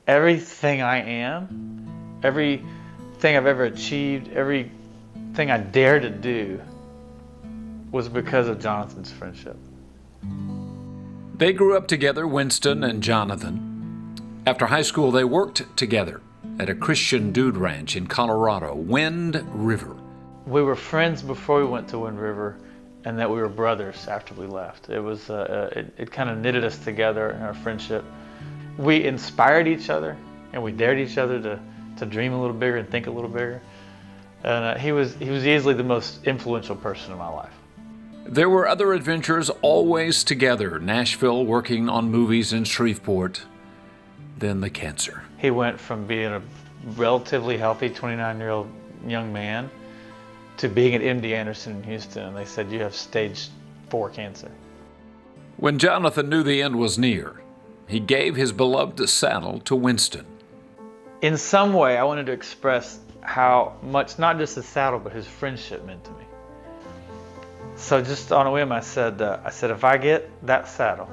Everything I am, everything I've ever achieved, everything I dare to do was because of Jonathan's friendship. They grew up together, Winston and Jonathan. After high school, they worked together at a Christian dude ranch in Colorado, Wind River. We were friends before we went to Wind River, and that we were brothers after we left. It kind of knitted us together in our friendship. We inspired each other, and we dared each other to dream a little bigger and think a little bigger. And he was easily the most influential person in my life. There were other adventures always together, Nashville working on movies in Shreveport, then the cancer. He went from being a relatively healthy 29-year-old young man to being at MD Anderson in Houston, and they said, you have stage 4 cancer. When Jonathan knew the end was near, he gave his beloved saddle to Winston. In some way, I wanted to express how much, not just his saddle, but his friendship meant to me. So just on a whim, I said, if I get that saddle,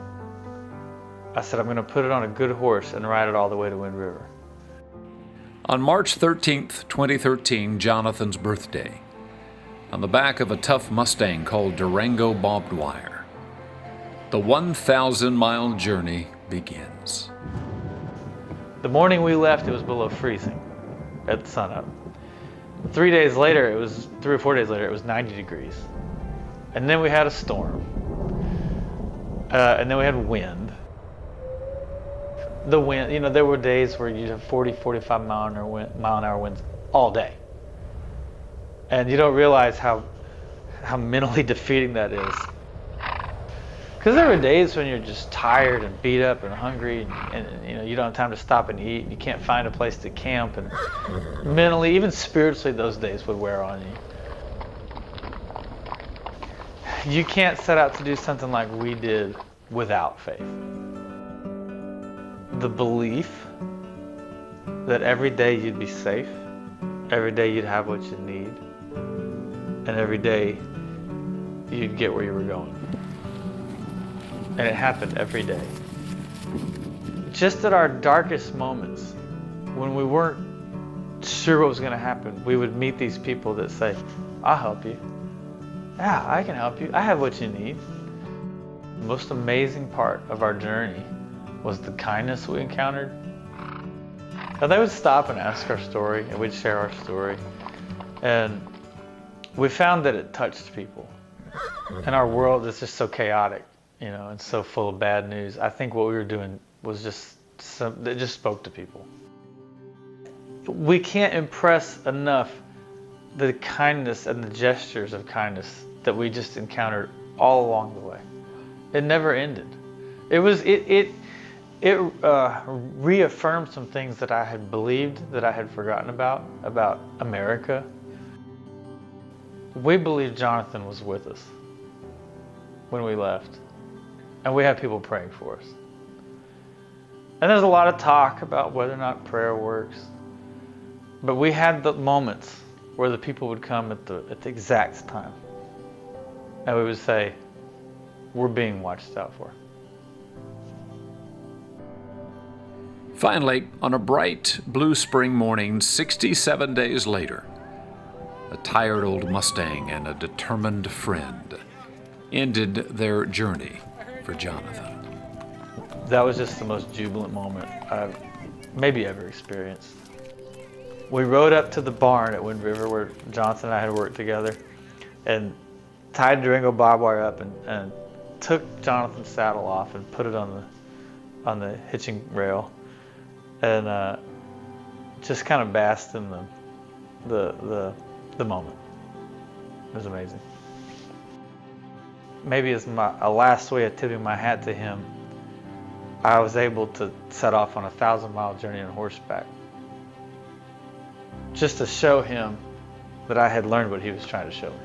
I said, I'm going to put it on a good horse and ride it all the way to Wind River. On March 13th, 2013, Jonathan's birthday, on the back of a tough Mustang called Durango Barbed Wire, the 1,000-mile journey begins. The morning we left, it was below freezing at sunup. 3 days later, 3 or 4 days later, it was 90 degrees. And then we had a storm. And then we had wind. The wind, there were days where you'd have 40, 45 mile an hour winds all day. And you don't realize how mentally defeating that is. Because there were days when you're just tired and beat up and hungry, and you don't have time to stop and eat, and you can't find a place to camp, and mentally, even spiritually, those days would wear on you. You can't set out to do something like we did without faith. The belief that every day you'd be safe, every day you'd have what you need, and every day you'd get where you were going. And it happened every day. Just at our darkest moments, when we weren't sure what was going to happen, we would meet these people that say, I'll help you. Yeah, I can help you. I have what you need. The most amazing part of our journey was the kindness we encountered. Now, they would stop and ask our story, and we'd share our story. And we found that it touched people. And our world is just so chaotic, and so full of bad news. I think what we were doing was it just spoke to people. We can't impress enough the kindness and the gestures of kindness that we just encountered all along the way. It never ended. It reaffirmed some things that I had believed that I had forgotten about America. We believed Jonathan was with us when we left, and we had people praying for us. And there's a lot of talk about whether or not prayer works, but we had the moments where the people would come at the exact time, and we would say, we're being watched out for. Finally, on a bright blue spring morning, 67 days later, a tired old Mustang and a determined friend ended their journey for Jonathan. That was just the most jubilant moment I've maybe ever experienced. We rode up to the barn at Wind River where Jonathan and I had worked together, and tied Durango barbed wire up and took Jonathan's saddle off and put it on the hitching rail, and just kind of basked in the moment. It was amazing. Maybe as a last way of tipping my hat to him, I was able to set off on a 1,000-mile journey on horseback, just to show him that I had learned what he was trying to show me.